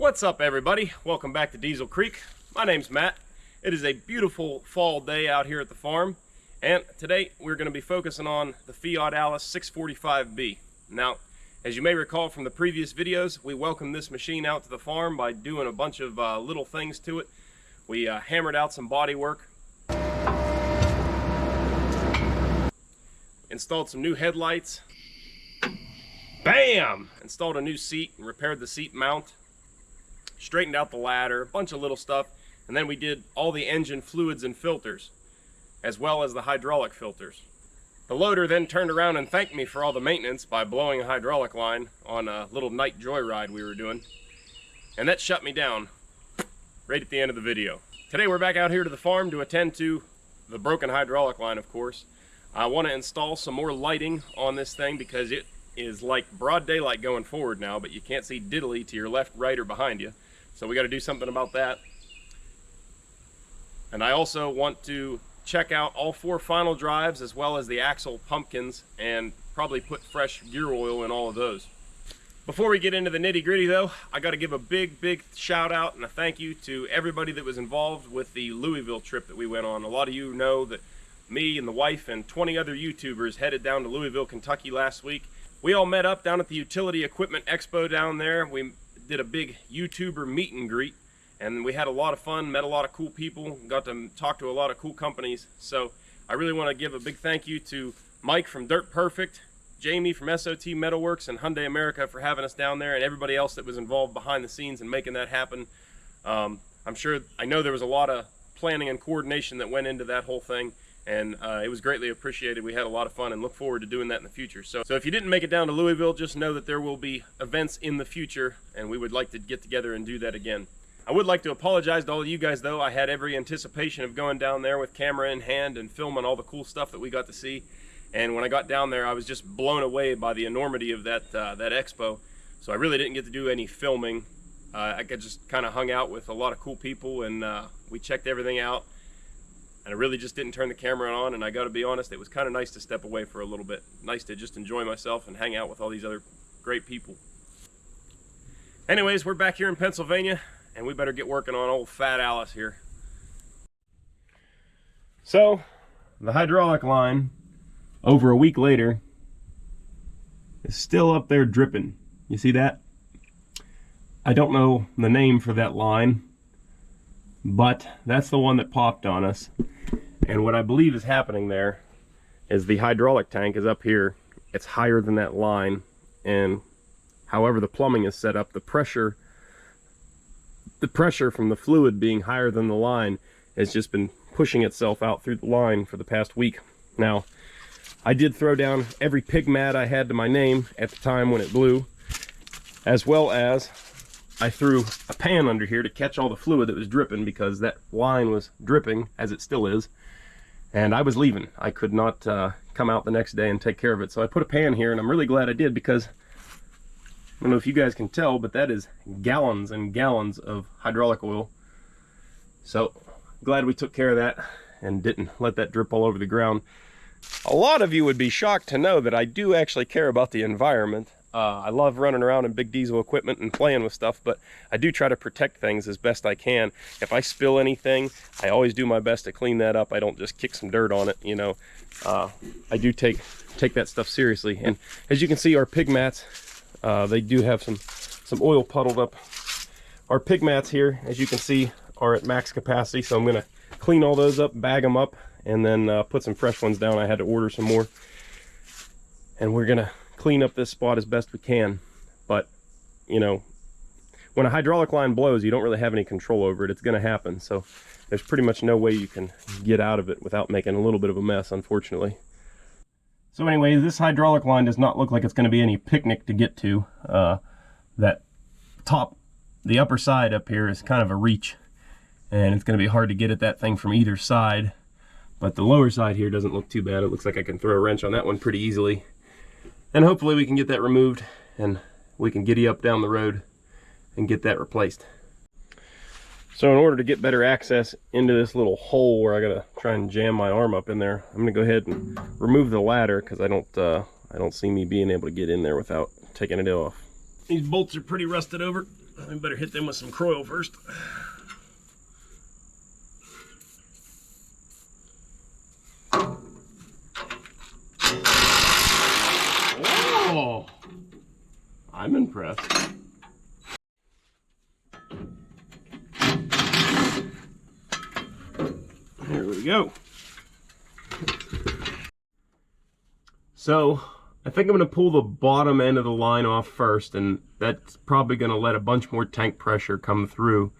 What's up, everybody? Welcome back to Diesel Creek. My name's Matt. It is a beautiful fall day out here at the farm, and today we're going to be focusing on the Fiat Alice 645B. Now, as you may recall from the previous videos, we welcomed this machine out to the farm by doing a bunch of little things to it. We hammered out some body work, installed some new headlights, bam! Installed a new seat and repaired the seat mount, straightened out the ladder, a bunch of little stuff, and then we did all the engine fluids and filters, as well as the hydraulic filters. The loader then turned around and thanked me for all the maintenance by blowing a hydraulic line on a little night joyride we were doing, and that shut me down right at the end of the video. Today we're back out here to the farm to attend to the broken hydraulic line, of course. I want to install some more lighting on this thing because it is like broad daylight going forward now, but you can't see diddly to your left, right, or behind you. So we got to do something about that. And I also want to check out all 4 final drives as well as the axle pumpkins and probably put fresh gear oil in all of those. Before we get into the nitty-gritty though, I got to give a big shout out and a thank you to everybody that was involved with the Louisville trip that we went on. A lot of you know that me and the wife and 20 other YouTubers headed down to Louisville, Kentucky last week. We all met up down at the Utility Equipment Expo down there. We did a big YouTuber meet and greet, and we had a lot of fun, met a lot of cool people, got to talk to a lot of cool companies. So I really want to give a big thank you to Mike from Dirt Perfect, Jamie from SOT Metalworks, and Hyundai America for having us down there, and everybody else that was involved behind the scenes and making that happen. I know there was a lot of planning and coordination that went into that whole thing, and it was greatly appreciated. We had a lot of fun and look forward to doing that in the future. So if you didn't make it down to Louisville, just know that there will be events in the future, and we would like to get together and do that again. I would like to apologize to all of you guys though. I had every anticipation of going down there with camera in hand and filming all the cool stuff that we got to see. And when I got down there, I was just blown away by the enormity of that expo. So I really didn't get to do any filming. I just kind of hung out with a lot of cool people, and we checked everything out. And I really just didn't turn the camera on, and I got to be honest, it was kind of nice to step away for a little bit. Nice to just enjoy myself and hang out with all these other great people. Anyways, we're back here in Pennsylvania, and we better get working on old Fat Alice here. So, the hydraulic line, over a week later, is still up there dripping. You see that? I don't know the name for that line, but that's the one that popped on us. And what I believe is happening there is the hydraulic tank is up here. It's higher than that line, and however the plumbing is set up, the pressure from the fluid being higher than the line has just been pushing itself out through the line for the past week. Now, I did throw down every pig mat I had to my name at the time when it blew, as well as I threw a pan under here to catch all the fluid that was dripping, because that line was dripping, as it still is, and I was leaving. I could not come out the next day and take care of it. So I put a pan here, and I'm really glad I did, because I don't know if you guys can tell, but that is gallons and gallons of hydraulic oil. So glad we took care of that and didn't let that drip all over the ground. A lot of you would be shocked to know that I do actually care about the environment. I love running around in big diesel equipment and playing with stuff, but I do try to protect things as best I can. If I spill anything, I always do my best to clean that up. I don't just kick some dirt on it, you know. I do take that stuff seriously. And as you can see, our pig mats, they do have some oil puddled up. Our pig mats here, as you can see, are at max capacity, so I'm going to clean all those up, bag them up, and then put some fresh ones down. I had to order some more. And we're going to clean up this spot as best we can. But you know, when a hydraulic line blows, you don't really have any control over it. It's going to happen, so there's pretty much no way you can get out of it without making a little bit of a mess, unfortunately. So anyway, this hydraulic line does not look like it's going to be any picnic to get to. The upper side up here is kind of a reach, and it's going to be hard to get at that thing from either side. But the lower side here doesn't look too bad. It looks like I can throw a wrench on that one pretty easily. And hopefully we can get that removed, and we can giddy up down the road and get that replaced. So in order to get better access into this little hole where I gotta try and jam my arm up in there, I'm gonna go ahead and remove the ladder, because I don't see me being able to get in there without taking it off. These bolts are pretty rusted over. I better hit them with some Croil first. Oh, I'm impressed. There we go. So I think I'm going to pull the bottom end of the line off first, and that's probably going to let a bunch more tank pressure come through.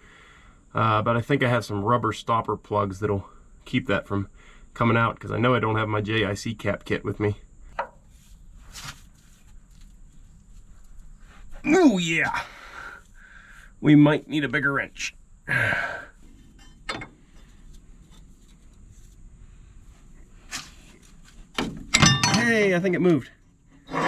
But I think I have some rubber stopper plugs that'll keep that from coming out, because I know I don't have my JIC cap kit with me. Oh yeah! We might need a bigger wrench. Hey, I think it moved. Look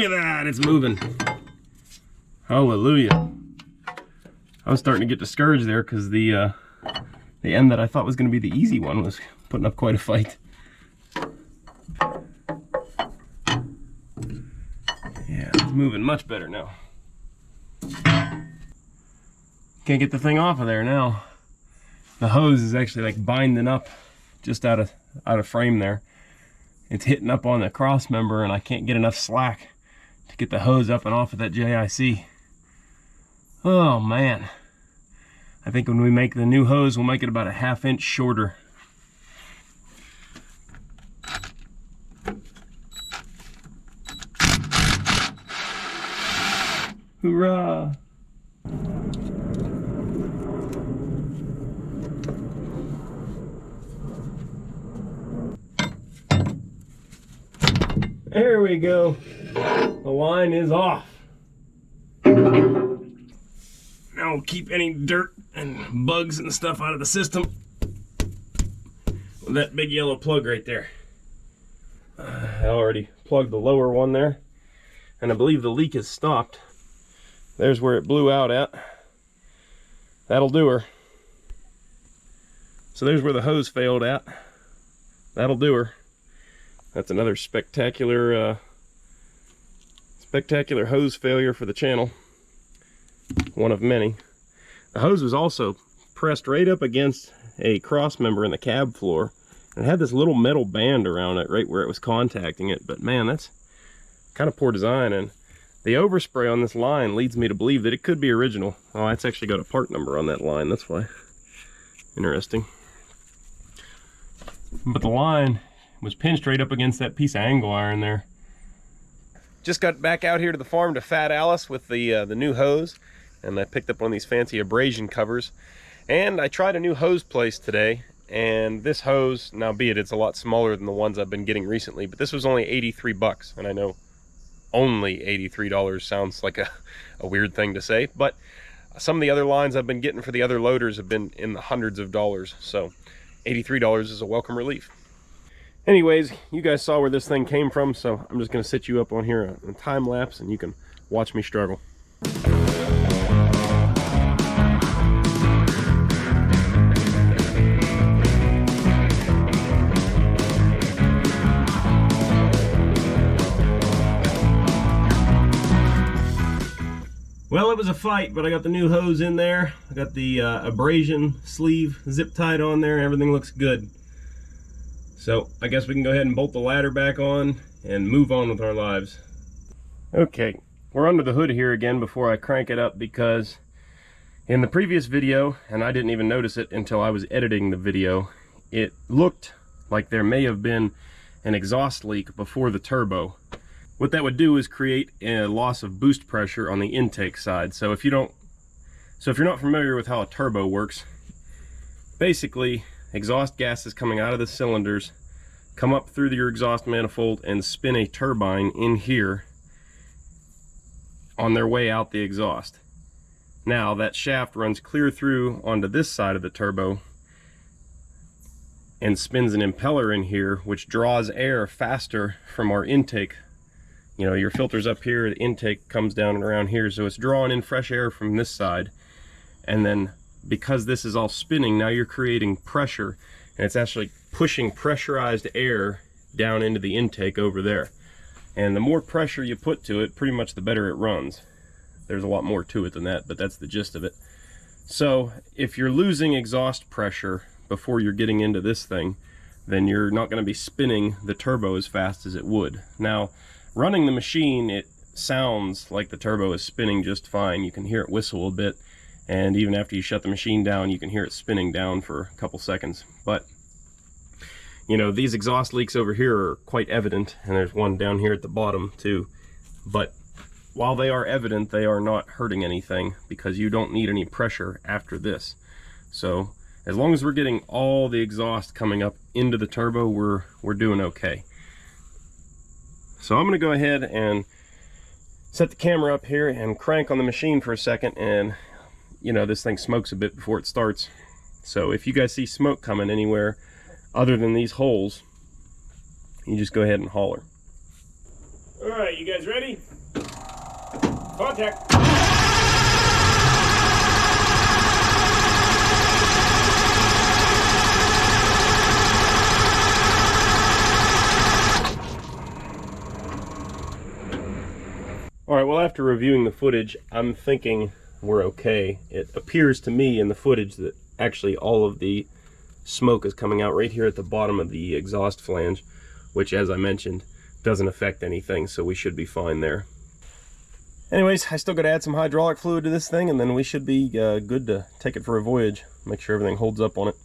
at that, it's moving. Hallelujah. I was starting to get discouraged there because the end that I thought was going to be the easy one was putting up quite a fight. Yeah, it's moving much better now. Can't get the thing off of there now. The hose is actually like binding up just out of frame there. It's hitting up on the cross member, and I can't get enough slack to get the hose up and off of that JIC. Oh man. I think when we make the new hose, we'll make it about a 1/2 inch shorter. Hoorah! There we go. The line is off. Now we'll keep any dirt and bugs and stuff out of the system with that big yellow plug right there. I already plugged the lower one there, and I believe the leak has stopped. There's where it blew out at. That'll do her. So there's where the hose failed at. That'll do her. That's another spectacular hose failure for the channel. One of many. The hose was also pressed right up against a cross member in the cab floor, and it had this little metal band around it right where it was contacting it. But man, that's kind of poor design, and the overspray on this line leads me to believe that it could be original. Oh, it's actually got a part number on that line, that's why. Interesting. But the line was pinched right up against that piece of angle iron there. Just got back out here to the farm to Fat Alice with the new hose, and I picked up one of these fancy abrasion covers. And I tried a new hose place today, and this hose, now be it, it's a lot smaller than the ones I've been getting recently, but this was only 83 bucks, and I know only $83 sounds like a weird thing to say, but some of the other lines I've been getting for the other loaders have been in the hundreds of dollars, so $83 is a welcome relief. Anyways, you guys saw where this thing came from, so I'm just going to sit you up on here in time lapse, and you can watch me struggle. Well, it was a fight, but I got the new hose in there. I got the abrasion sleeve zip tied on there. Everything looks good. So I guess we can go ahead and bolt the ladder back on and move on with our lives. Okay, we're under the hood here again before I crank it up, because in the previous video, and I didn't even notice it until I was editing the video, it looked like there may have been an exhaust leak before the turbo. What that would do is create a loss of boost pressure on the intake side. So if you're not familiar with how a turbo works, basically exhaust gases coming out of the cylinders come up through your exhaust manifold and spin a turbine in here on their way out the exhaust. Now that shaft runs clear through onto this side of the turbo and spins an impeller in here, which draws air faster from our intake. You know, your filter's up here, the intake comes down and around here, so it's drawing in fresh air from this side. And then because this is all spinning, now you're creating pressure, and it's actually pushing pressurized air down into the intake over there. And the more pressure you put to it, pretty much the better it runs. There's a lot more to it than that, but that's the gist of it. So if you're losing exhaust pressure before you're getting into this thing, then you're not going to be spinning the turbo as fast as it would. Now, running the machine, it sounds like the turbo is spinning just fine. You can hear it whistle a bit, and even after you shut the machine down, you can hear it spinning down for a couple seconds. But you know, these exhaust leaks over here are quite evident, and there's one down here at the bottom too. But while they are evident, they are not hurting anything, because you don't need any pressure after this. So as long as we're getting all the exhaust coming up into the turbo, we're doing okay. So I'm going to go ahead and set the camera up here and crank on the machine for a second, and you know, this thing smokes a bit before it starts. So if you guys see smoke coming anywhere other than these holes, you just go ahead and holler. All right, you guys ready? Contact. All right, well, after reviewing the footage, I'm thinking we're okay. It appears to me in the footage that actually all of the smoke is coming out right here at the bottom of the exhaust flange, which, as I mentioned, doesn't affect anything, so we should be fine there. Anyways, I still got to add some hydraulic fluid to this thing, and then we should be good to take it for a voyage. Make sure everything holds up on it.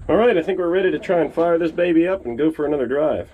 All right, I think we're ready to try and fire this baby up and go for another drive.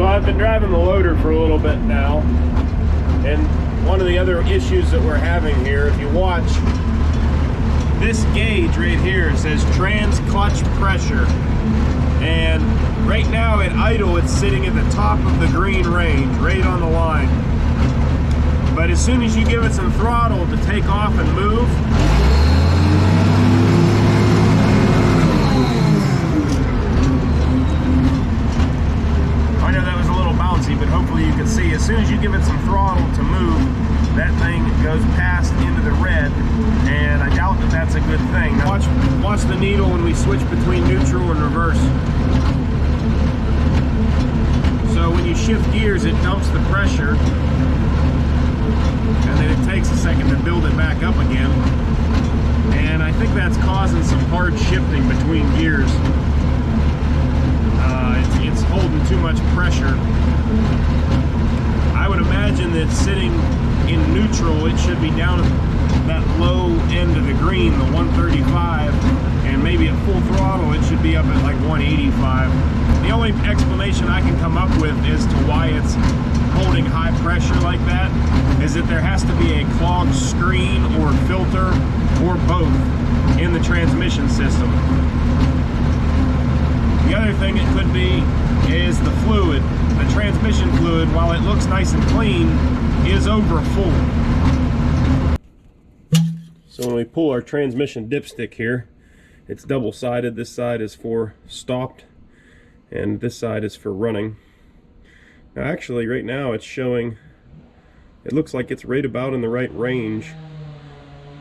I've been driving the loader for a little bit now, and one of the other issues that we're having here, if you watch, this gauge right here says trans clutch pressure, and right now at idle it's sitting at the top of the green range, right on the line. But as soon as you give it some throttle to take off and move, I know that was a little bouncy, but hopefully you can see, as soon as you give it some throttle to move, that thing goes past into the red, and I doubt that that's a good thing. Now watch the needle when we switch between neutral and reverse. So when you shift gears, it dumps the pressure, and then it takes a second to build it back up again. And I think that's causing some hard shifting between gears. It's holding too much pressure. I would imagine that sitting in neutral, it should be down at that low end of the green, the 135, and maybe at full throttle it should be up at like 185. The only explanation I can come up with as to why it's holding high pressure like that is that there has to be a clogged screen or filter or both in the transmission system. The other thing it could be is the fluid. The transmission fluid, while it looks nice and clean, is over full. So when we pull our transmission dipstick here, it's double-sided. This side is for stopped and this side is for running. Now actually right now it's showing, it looks like it's right about in the right range,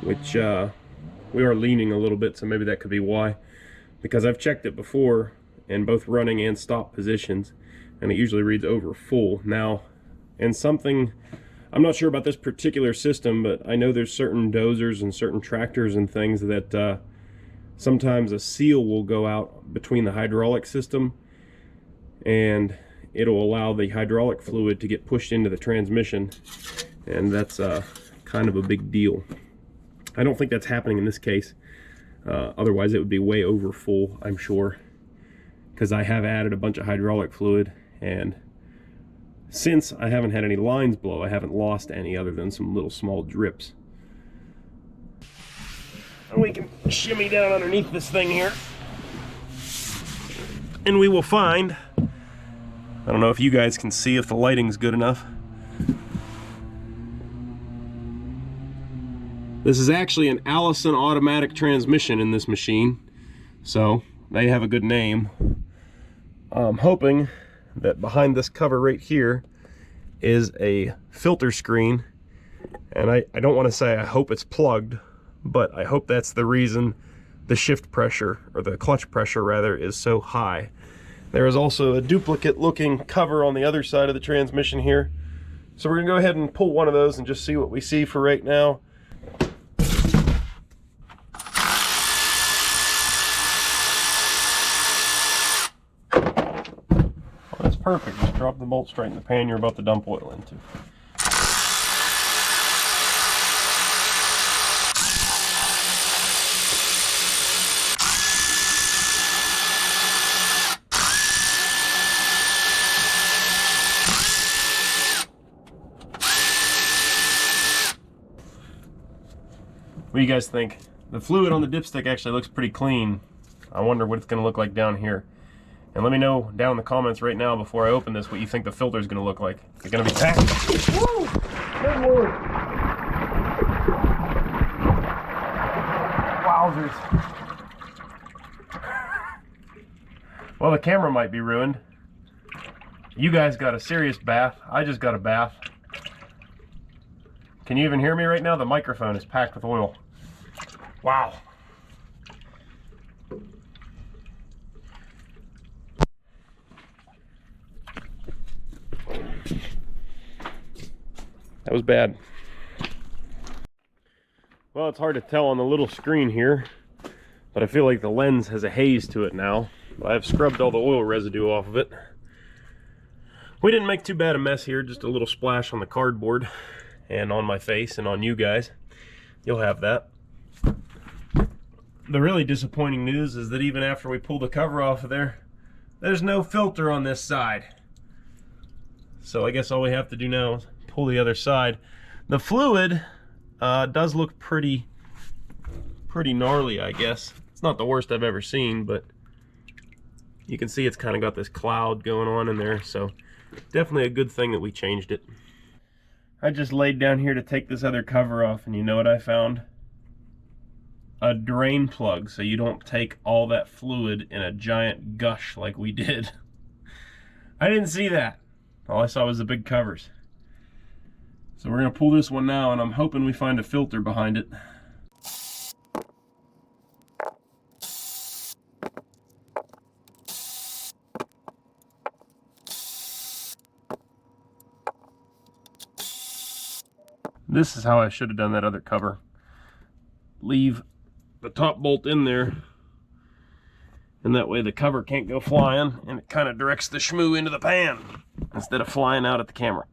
which we are leaning a little bit, so maybe that could be why, because I've checked it before in both running and stop positions, and it usually reads over full. Now, and something, I'm not sure about this particular system, but I know there's certain dozers and certain tractors and things that sometimes a seal will go out between the hydraulic system, and it'll allow the hydraulic fluid to get pushed into the transmission, and that's kind of a big deal. I don't think that's happening in this case. Otherwise it would be way over full, I'm sure, because I have added a bunch of hydraulic fluid, and since I haven't had any lines blow, I haven't lost any other than some little small drips. And we can shimmy down underneath this thing here, and we will find, I don't know if you guys can see if the lighting's good enough. This is actually an Allison automatic transmission in this machine, so they have a good name. I'm hoping that behind this cover right here is a filter screen, and I don't want to say I hope it's plugged, but I hope that's the reason the shift pressure, or the clutch pressure rather, is so high. There is also a duplicate looking cover on the other side of the transmission here, so we're gonna go ahead and pull one of those and just see what we see for right now. That's perfect. Just drop the bolt straight in the pan you're about to dump oil into. What do you guys think? The fluid on the dipstick actually looks pretty clean. I wonder what it's going to look like down here. And let me know down in the comments right now before I open this what you think the filter is going to look like. Is it going to be packed? Woo! Good Lord! Wowzers. Well, the camera might be ruined. You guys got a serious bath. I just got a bath. Can you even hear me right now? The microphone is packed with oil. Wow. That was bad. Well, it's hard to tell on the little screen here, but I feel like the lens has a haze to it now. I've scrubbed all the oil residue off of it. We didn't make too bad a mess here, just a little splash on the cardboard and on my face and on you guys. You'll have that. The really disappointing news is that even after we pull the cover off of there, there's no filter on this side. So I guess all we have to do now is pull the other side. The fluid does look pretty gnarly, I guess. It's not the worst I've ever seen, but you can see it's kind of got this cloud going on in there, so definitely a good thing that we changed it. I just laid down here to take this other cover off, and you know what I found? A drain plug, so you don't take all that fluid in a giant gush like we did. I didn't see that. All I saw was the big covers. So we're going to pull this one now, and I'm hoping we find a filter behind it. This is how I should have done that other cover. Leave the top bolt in there, and that way the cover can't go flying, and it kind of directs the shmoo into the pan instead of flying out at the camera.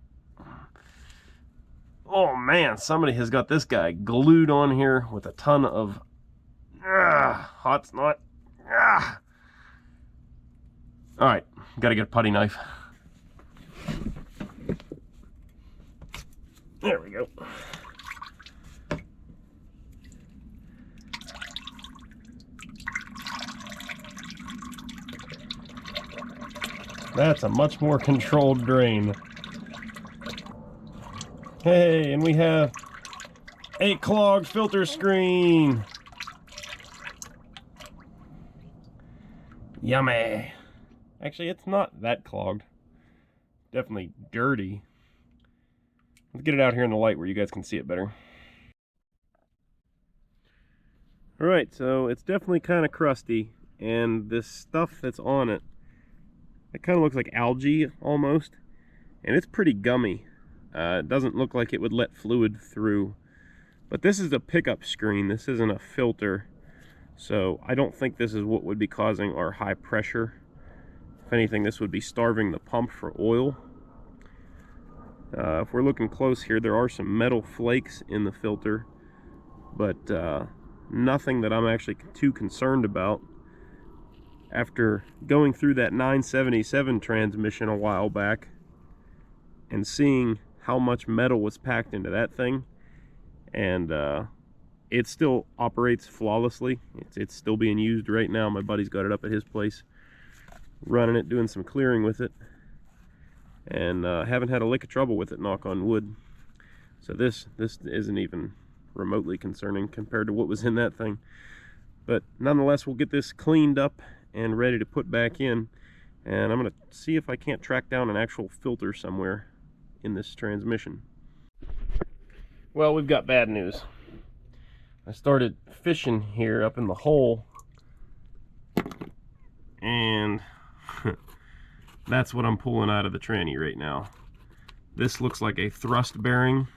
Oh man, somebody has got this guy glued on here with a ton of hot snot. All right, gotta get a putty knife. There we go. That's a much more controlled drain. Hey, and we have a clogged filter screen. Yummy. Actually, it's not that clogged. Definitely dirty. Let's get it out here in the light where you guys can see it better. Alright, so it's definitely kind of crusty, and this stuff that's on it, it kind of looks like algae almost, and it's pretty gummy. It doesn't look like it would let fluid through. But this is a pickup screen, this isn't a filter, so I don't think this is what would be causing our high pressure. If anything, this would be starving the pump for oil. If we're looking close here, there are some metal flakes in the filter, but nothing that I'm actually too concerned about. After going through that 977 transmission a while back and seeing how much metal was packed into that thing, and it still operates flawlessly. It's still being used right now. My buddy's got it up at his place, running it, doing some clearing with it, and haven't had a lick of trouble with it, knock on wood. So this isn't even remotely concerning compared to what was in that thing. But nonetheless, we'll get this cleaned up and ready to put back in, and I'm going to see if I can't track down an actual filter somewhere in this transmission. Well, we've got bad news. I started fishing here up in the hole, and that's what I'm pulling out of the tranny right now. This looks like a thrust bearing.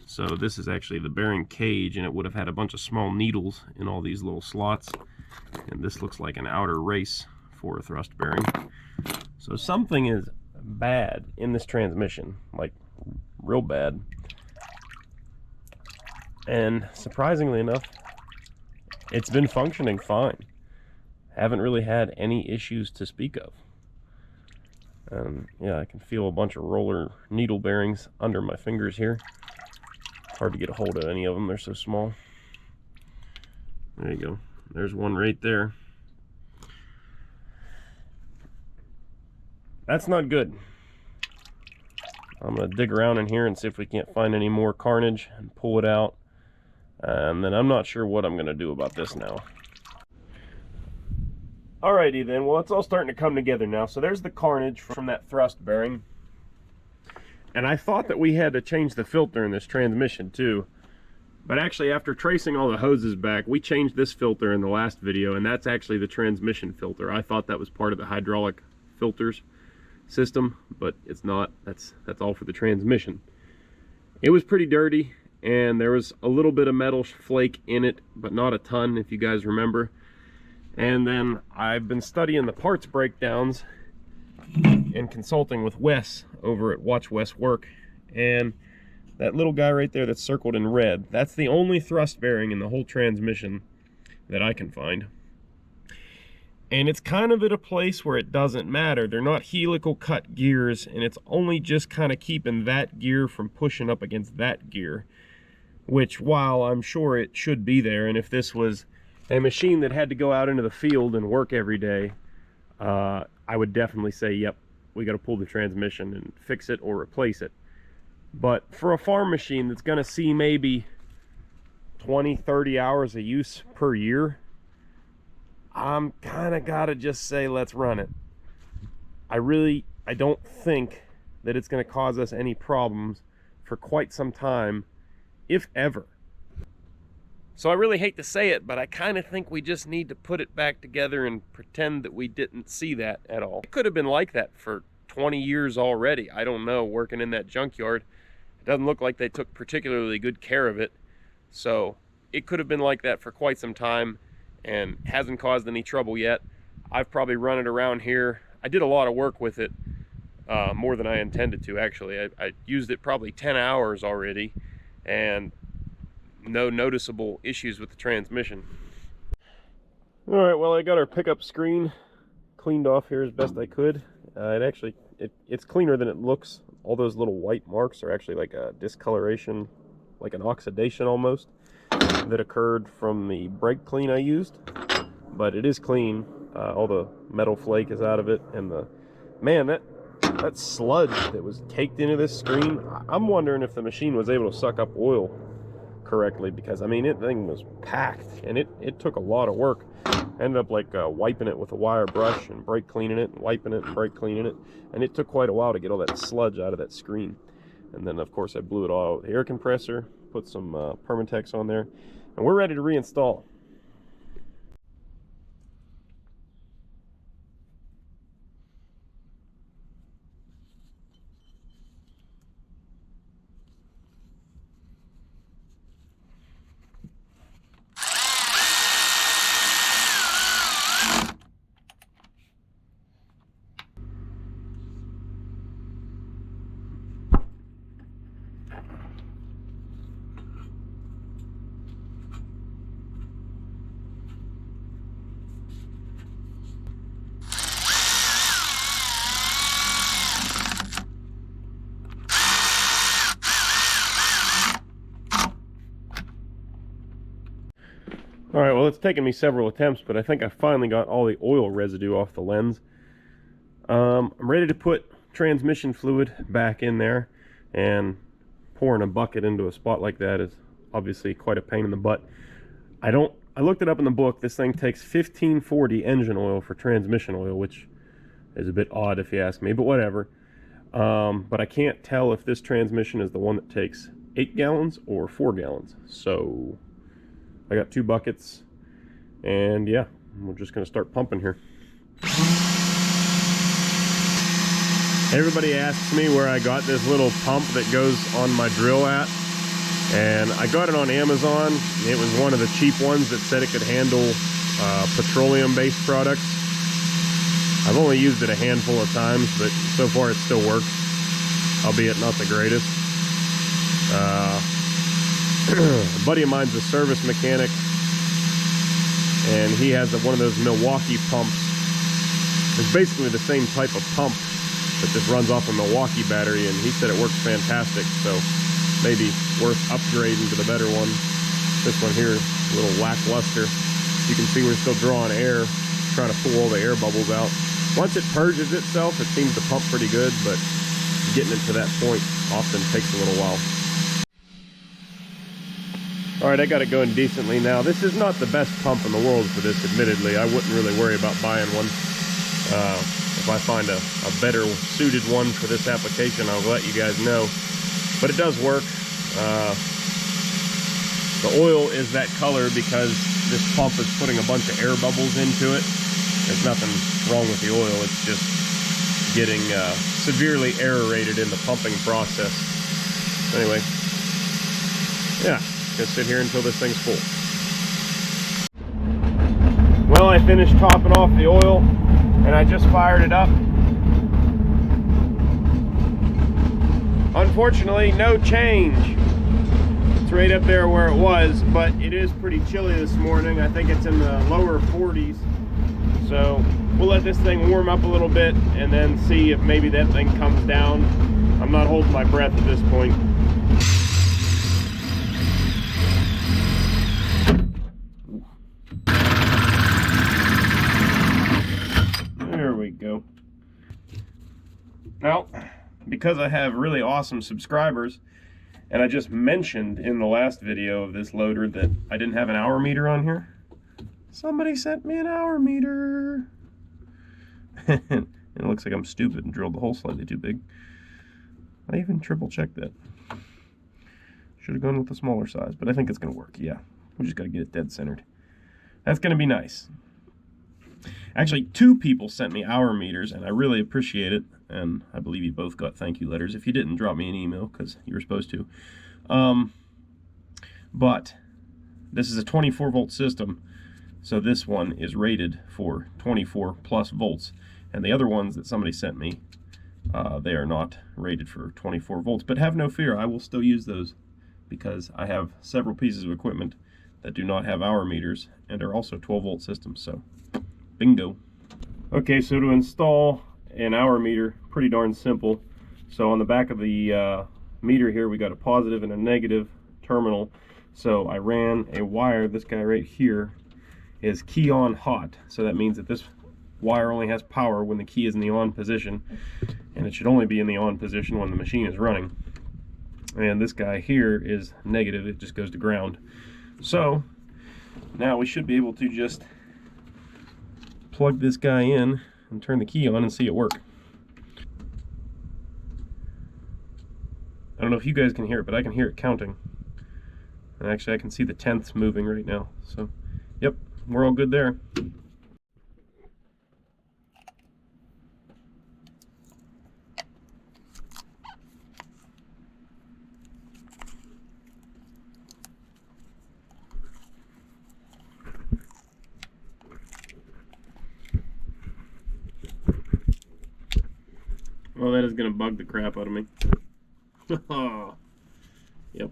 So this is actually the bearing cage, and it would have had a bunch of small needles in all these little slots. And this looks like an outer race for a thrust bearing. So something is bad in this transmission, like real bad. And surprisingly enough, it's been functioning fine. Haven't really had any issues to speak of. Yeah, I can feel a bunch of roller needle bearings under my fingers here. Hard to get a hold of any of them, they're so small. There you go. There's one right there. That's not good. I'm going to dig around in here and see if we can't find any more carnage and pull it out. And then I'm not sure what I'm going to do about this now. Alrighty then, well, it's all starting to come together now. So there's the carnage from that thrust bearing. And I thought that we had to change the filter in this transmission too. But actually, after tracing all the hoses back, we changed this filter in the last video, and that's actually the transmission filter. I thought that was part of the hydraulic filters system, but it's not. That's all for the transmission. It was pretty dirty, and there was a little bit of metal flake in it, but not a ton, if you guys remember. And then I've been studying the parts breakdowns and consulting with Wes over at Watch Wes Work, and that little guy right there that's circled in red, that's the only thrust bearing in the whole transmission that I can find. And it's kind of at a place where it doesn't matter. They're not helical cut gears, and it's only just kind of keeping that gear from pushing up against that gear, which, while I'm sure it should be there, and if this was a machine that had to go out into the field and work every day, I would definitely say, yep, we got to pull the transmission and fix it or replace it. But for a farm machine that's going to see maybe 20-30 hours of use per year, I'm kind of got to just say let's run it. I don't think that it's going to cause us any problems for quite some time, if ever. So I really hate to say it, but I kind of think we just need to put it back together and pretend that we didn't see that at all. It could have been like that for 20 years already. I don't know, working in that junkyard. It doesn't look like they took particularly good care of it. So it could have been like that for quite some time and hasn't caused any trouble yet. I've probably run it around here. I did a lot of work with it, more than I intended to, actually. I used it probably 10 hours already, and no noticeable issues with the transmission. All right, well, I got our pickup screen cleaned off here as best I could. It's cleaner than it looks. All those little white marks are actually like a discoloration, like an oxidation almost, that occurred from the brake clean I used. But it is clean. All the metal flake is out of it, and that sludge that was caked into this screen, I'm wondering if the machine was able to suck up oil correctly, because I mean, that thing was packed, and it took a lot of work. Ended up like wiping it with a wire brush and brake cleaning it, and wiping it and brake cleaning it, and it took quite a while to get all that sludge out of that screen. And then of course I blew it all out with the air compressor, put some Permatex on there, and we're ready to reinstall. All right, well, it's taken me several attempts, but I think I finally got all the oil residue off the lens. I'm ready to put transmission fluid back in there, and pouring a bucket into a spot like that is obviously quite a pain in the butt. I looked it up in the book. This thing takes 1540 engine oil for transmission oil, which is a bit odd if you ask me, but whatever. But I can't tell if this transmission is the one that takes 8 gallons or 4 gallons. So I got 2 buckets, and yeah, we're just going to start pumping here. Everybody asks me where I got this little pump that goes on my drill at, and I got it on Amazon. It was one of the cheap ones that said it could handle petroleum-based products. I've only used it a handful of times, but so far it still works, albeit not the greatest. A buddy of mine's a service mechanic, and he has one of those Milwaukee pumps. It's basically the same type of pump, but just runs off a Milwaukee battery, and he said it works fantastic, so maybe worth upgrading to the better one. This one here, a little lackluster. You can see we're still drawing air, trying to pull all the air bubbles out. Once it purges itself, it seems to pump pretty good, but getting it to that point often takes a little while. Alright, I got it going decently now. This is not the best pump in the world for this, admittedly. I wouldn't really worry about buying one. If I find a better suited one for this application, I'll let you guys know. But it does work. The oil is that color because this pump is putting a bunch of air bubbles into it. There's nothing wrong with the oil, it's just getting severely aerated in the pumping process. Anyway, yeah. Gonna sit here until this thing's full. Well, I finished topping off the oil, and I just fired it up. Unfortunately, no change. It's right up there where it was, but it is pretty chilly this morning. I think it's in the lower 40s. So we'll let this thing warm up a little bit and then see if maybe that thing comes down. I'm not holding my breath at this point. Go. Now, because I have really awesome subscribers, and I just mentioned in the last video of this loader that I didn't have an hour meter on here, somebody sent me an hour meter. And it looks like I'm stupid and drilled the hole slightly too big. I even triple checked that. Should have gone with the smaller size, but I think it's going to work. Yeah, we just got to get it dead centered. That's going to be nice. Actually, 2 people sent me hour meters, and I really appreciate it. And I believe you both got thank you letters. If you didn't, drop me an email, because you were supposed to. But this is a 24 volt system, so this one is rated for 24 plus volts. And the other ones that somebody sent me, they are not rated for 24 volts. But have no fear, I will still use those, because I have several pieces of equipment that do not have hour meters and are also 12 volt systems, so bingo. Okay, so to install an hour meter, pretty darn simple. So on the back of the meter here, we got a positive and a negative terminal. So I ran a wire, this guy right here is key on hot. So that means that this wire only has power when the key is in the on position, and it should only be in the on position when the machine is running. And this guy here is negative, it just goes to ground. So now we should be able to just plug this guy in and turn the key on and see it work. I don't know if you guys can hear it, but I can hear it counting. And actually I can see the tenths moving right now. So, yep, we're all good there. Well, that is going to bug the crap out of me. Yep.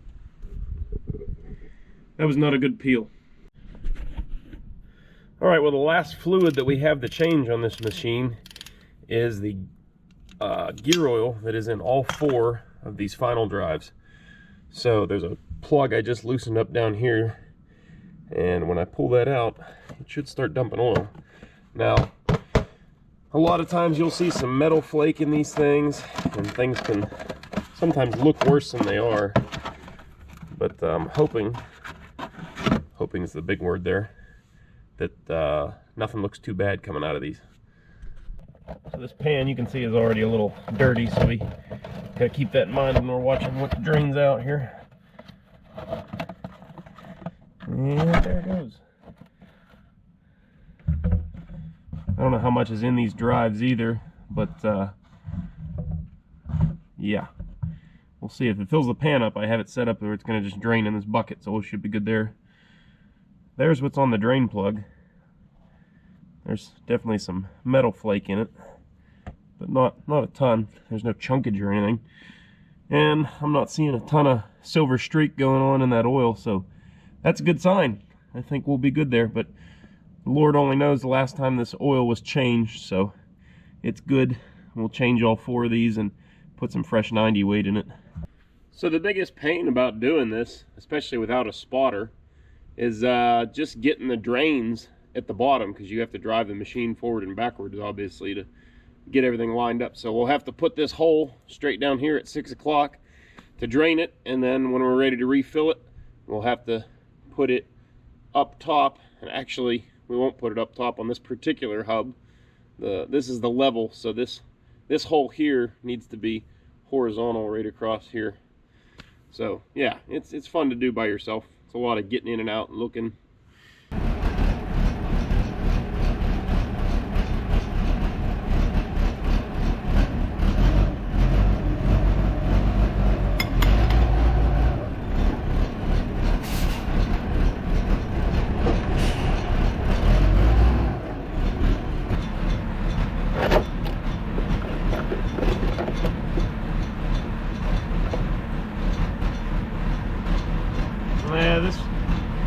That was not a good peel. Alright, well, the last fluid that we have to change on this machine is the gear oil that is in all 4 of these final drives. So there's a plug I just loosened up down here, and when I pull that out, it should start dumping oil. Now, a lot of times you'll see some metal flake in these things, and things can sometimes look worse than they are. But I'm hoping is the big word there, that nothing looks too bad coming out of these. So this pan, you can see, is already a little dirty, so we gotta keep that in mind when we're watching what drains out here. And there it goes. I don't know how much is in these drives either, but yeah, we'll see. If it fills the pan up, I have it set up where it's going to just drain in this bucket, so it should be good there. There's what's on the drain plug. There's definitely some metal flake in it, but not a ton. There's no chunkage or anything, and I'm not seeing a ton of silver streak going on in that oil, so that's a good sign. I think we'll be good there, but the Lord only knows the last time this oil was changed, so it's good. We'll change all 4 of these and put some fresh 90 weight in it. So the biggest pain about doing this, especially without a spotter, is just getting the drains at the bottom, because you have to drive the machine forward and backwards, obviously, to get everything lined up. So we'll have to put this hole straight down here at 6 o'clock to drain it, and then when we're ready to refill it, we'll have to put it up top. And actually, we won't put it up top on this particular hub. This is the level, so this hole here needs to be horizontal right across here. So yeah, it's fun to do by yourself. It's a lot of getting in and out and looking.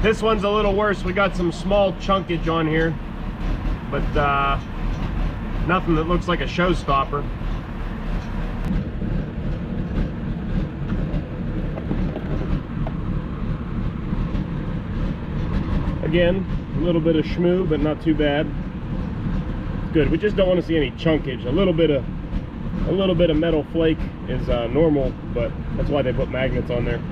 This one's a little worse. We got some small chunkage on here, but nothing that looks like a showstopper. Again, a little bit of schmoo, but not too bad. It's good. We just don't want to see any chunkage. A little bit of metal flake is normal, but that's why they put magnets on there.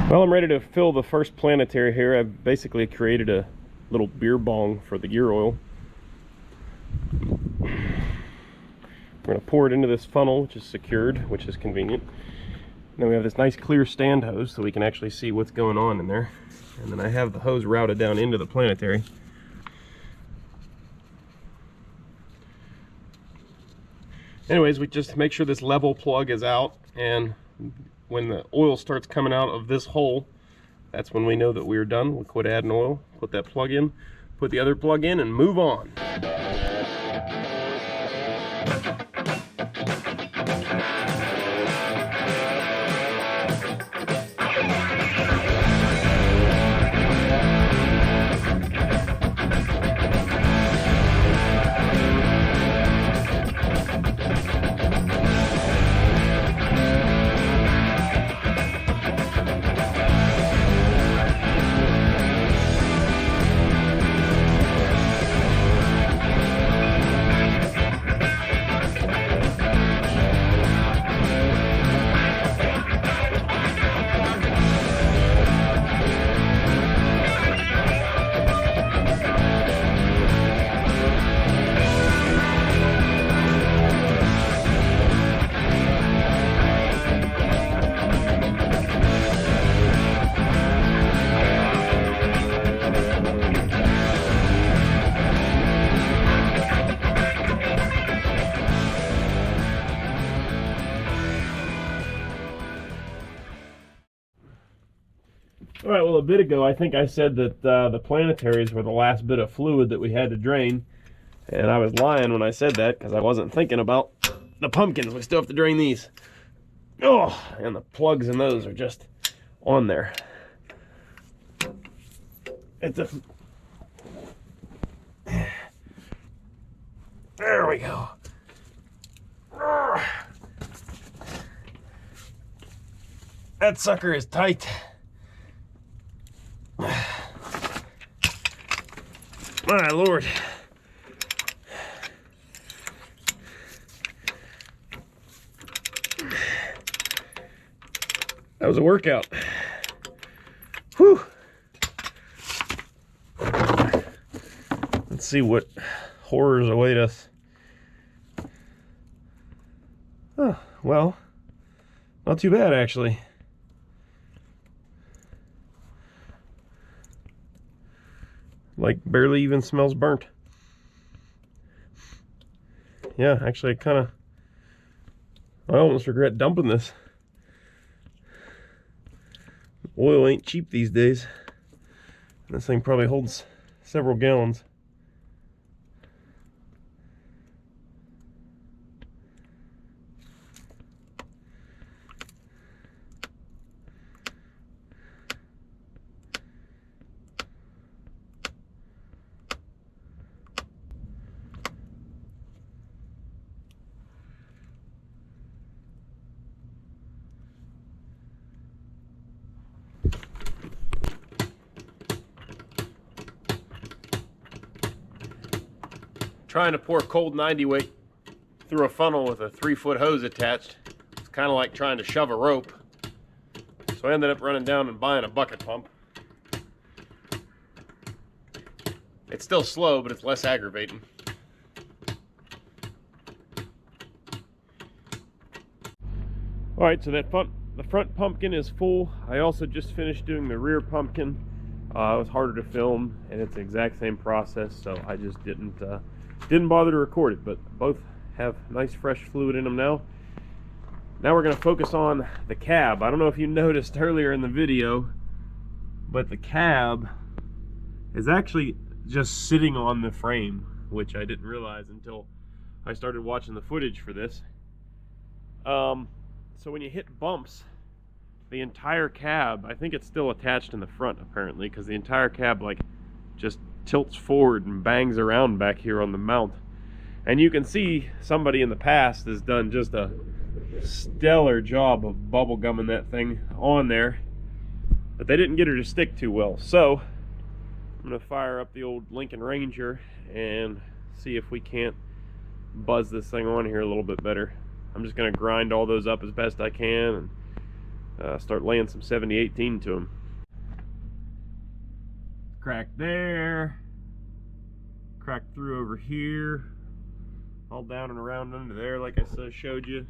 Well, I'm ready to fill the first planetary here. I've basically created a little beer bong for the gear oil. We're going to pour it into this funnel, which is secured, which is convenient. And then we have this nice clear stand hose so we can actually see what's going on in there. And then I have the hose routed down into the planetary. Anyways, we just make sure this level plug is out, and when the oil starts coming out of this hole, that's when we know that we're done. We'll quit adding oil, put that plug in, put the other plug in, and move on. All right, well, a bit ago, I think I said that the planetaries were the last bit of fluid that we had to drain. And I was lying when I said that, because I wasn't thinking about the pumpkins. We still have to drain these. Oh, and the plugs in those are just on there. It's a... There we go. That sucker is tight. My Lord. That was a workout. Whew. Let's see what horrors await us. Oh, well, not too bad actually. Like, barely even smells burnt. Yeah, actually, I almost regret dumping this. Oil ain't cheap these days. This thing probably holds several gallons. Trying to pour cold 90 weight through a funnel with a 3-foot hose attached. It's kind of like trying to shove a rope. So I ended up running down and buying a bucket pump. It's still slow, but it's less aggravating. Alright, so the front pumpkin is full. I also just finished doing the rear pumpkin. It was harder to film, and it's the exact same process, so I just didn't bother to record it, but both have nice fresh fluid in them now. Now we're going to focus on the cab. I don't know if you noticed earlier in the video, but the cab is actually just sitting on the frame, which I didn't realize until I started watching the footage for this. So when you hit bumps, the entire cab, I think it's still attached in the front apparently, because the entire cab like just tilts forward and bangs around back here on the mount. And you can see somebody in the past has done just a stellar job of bubble gumming that thing on there, but they didn't get her to stick too well. So I'm going to fire up the old Lincoln Ranger and see if we can't buzz this thing on here a little bit better. I'm just going to grind all those up as best I can and start laying some 70-18 to them. Crack there, crack through over here, all down and around under there like I showed you.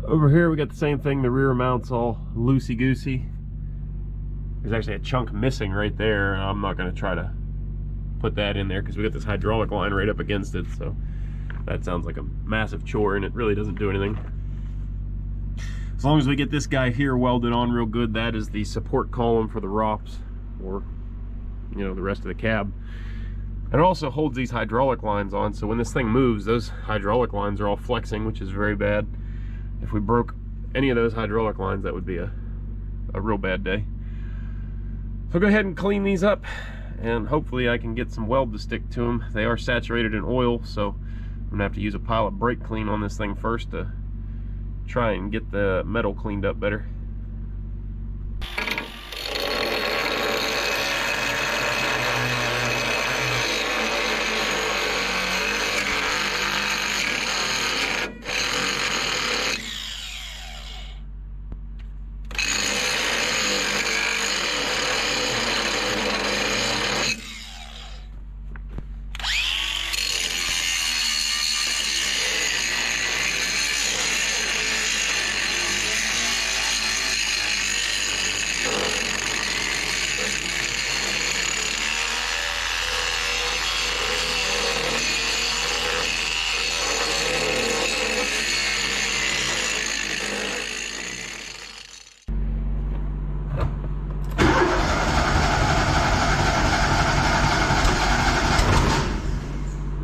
Over here we got the same thing, the rear mount's all loosey-goosey. There's actually a chunk missing right there, and I'm not going to try to put that in there because we got this hydraulic line right up against it, so that sounds like a massive chore and it really doesn't do anything. As long as we get this guy here welded on real good, that is the support column for the ROPS, or you know, the rest of the cab. And it also holds these hydraulic lines on, so when this thing moves, those hydraulic lines are all flexing, which is very bad. If we broke any of those hydraulic lines, that would be a real bad day. So I'll go ahead and clean these up, and hopefully I can get some weld to stick to them. They are saturated in oil, so I'm gonna have to use a pile of brake clean on this thing first to try and get the metal cleaned up better.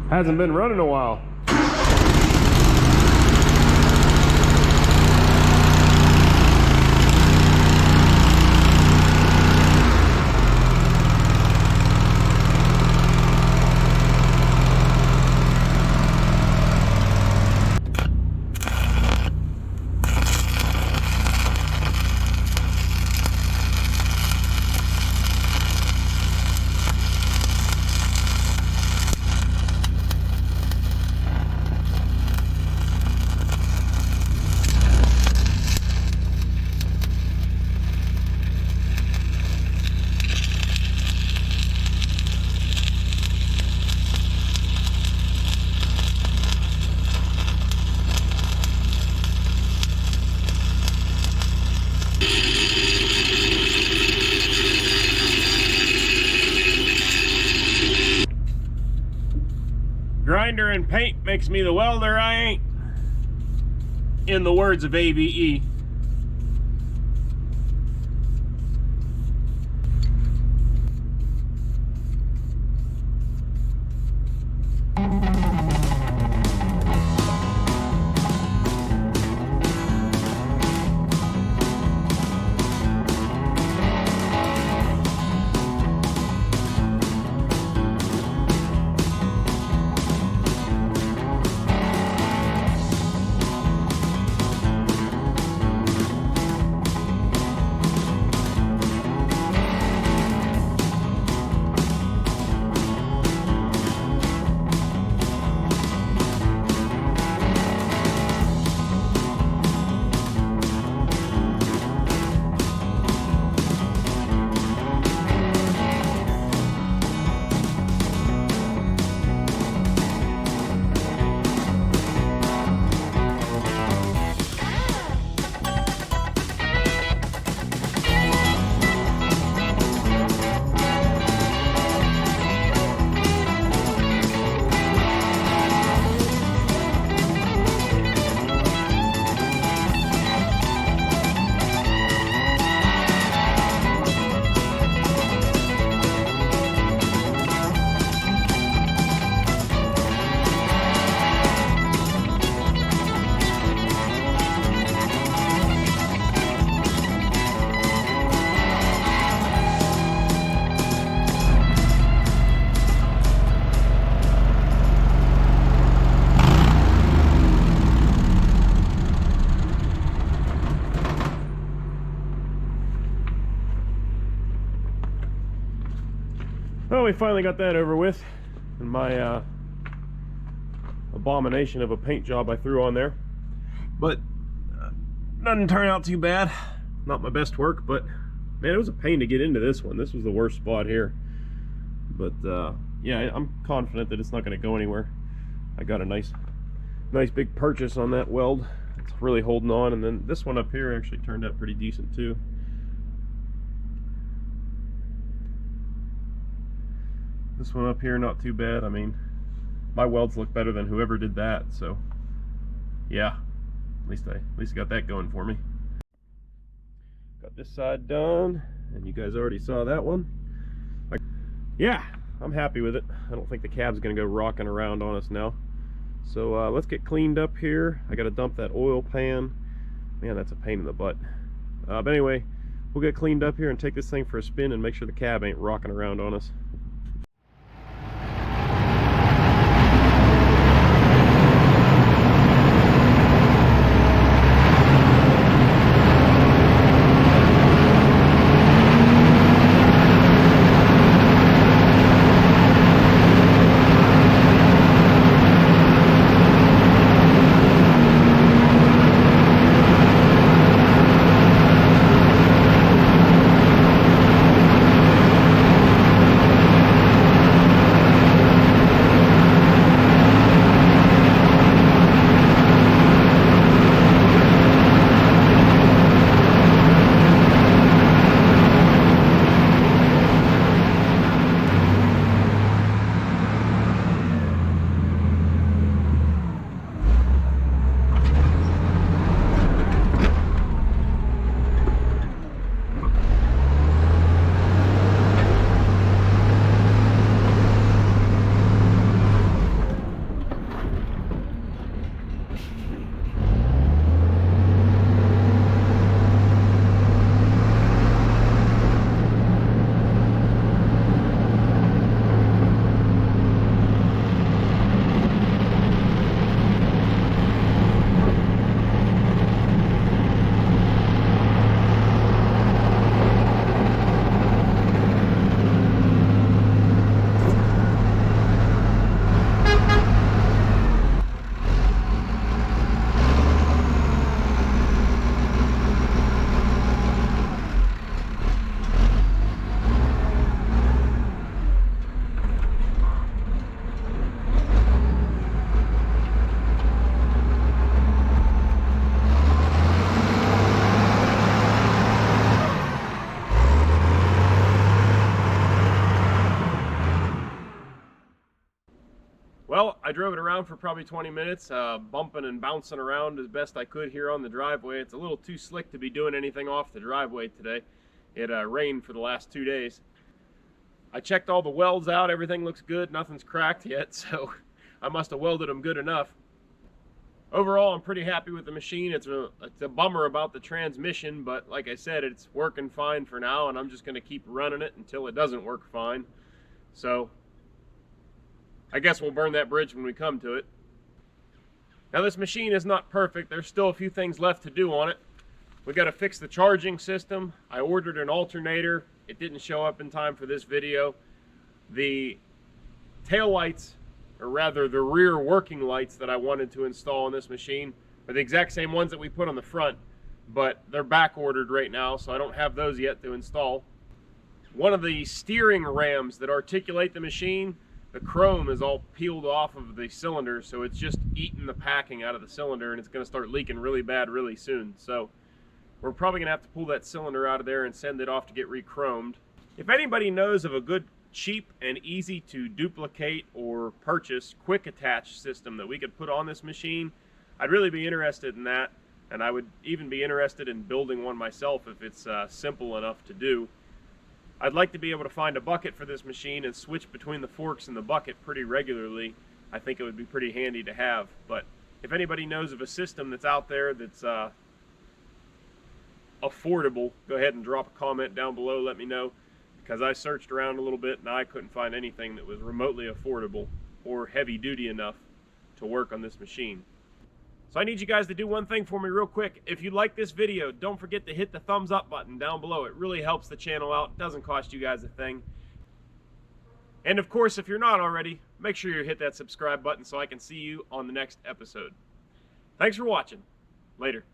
Hasn't been running a while. Grinder and paint makes me the welder I ain't, in the words of AVE. Well, we finally got that over with, and my abomination of a paint job I threw on there. But Doesn't turn out too bad. Not my best work, but man, it was a pain to get into this one. This was the worst spot here. But yeah, I'm confident that it's not going to go anywhere. I got a nice big purchase on that weld. It's really holding on, and then this one up here actually turned out pretty decent too. This one up here, not too bad. I mean, my welds look better than whoever did that, so yeah, at least I got that going for me. Got this side done, and you guys already saw that one. Yeah, I'm happy with it. I don't think the cab's gonna go rocking around on us now. So let's get cleaned up here. I gotta dump that oil pan. Man, that's a pain in the butt. But anyway, we'll get cleaned up here and take this thing for a spin and make sure the cab ain't rocking around on us. Well, I drove it around for probably 20 minutes, bumping and bouncing around as best I could here on the driveway. It's a little too slick to be doing anything off the driveway today. It rained for the last 2 days. I checked all the welds out, everything looks good, nothing's cracked yet, so I must have welded them good enough. Overall, I'm pretty happy with the machine. It's a bummer about the transmission, but like I said, it's working fine for now, and I'm just going to keep running it until it doesn't work fine. So I guess we'll burn that bridge when we come to it. Now, this machine is not perfect. There's still a few things left to do on it. We got to fix the charging system. I ordered an alternator. It didn't show up in time for this video. The tail lights, or rather the rear working lights that I wanted to install on this machine, are the exact same ones that we put on the front, but they're back ordered right now, so I don't have those yet to install. One of the steering rams that articulate the machine, the chrome is all peeled off of the cylinder, so it's just eating the packing out of the cylinder, and it's going to start leaking really bad really soon. So we're probably going to have to pull that cylinder out of there and send it off to get re-chromed. If anybody knows of a good, cheap, and easy to duplicate or purchase quick attach system that we could put on this machine, I'd really be interested in that, and I would even be interested in building one myself if it's simple enough to do. I'd like to be able to find a bucket for this machine and switch between the forks and the bucket pretty regularly. I think it would be pretty handy to have. But if anybody knows of a system that's out there that's affordable, go ahead and drop a comment down below, let me know, because I searched around a little bit and I couldn't find anything that was remotely affordable or heavy duty enough to work on this machine. So I need you guys to do one thing for me real quick. If you like this video, don't forget to hit the thumbs up button down below. It really helps the channel out. It doesn't cost you guys a thing. And of course, if you're not already, make sure you hit that subscribe button so I can see you on the next episode. Thanks for watching. Later.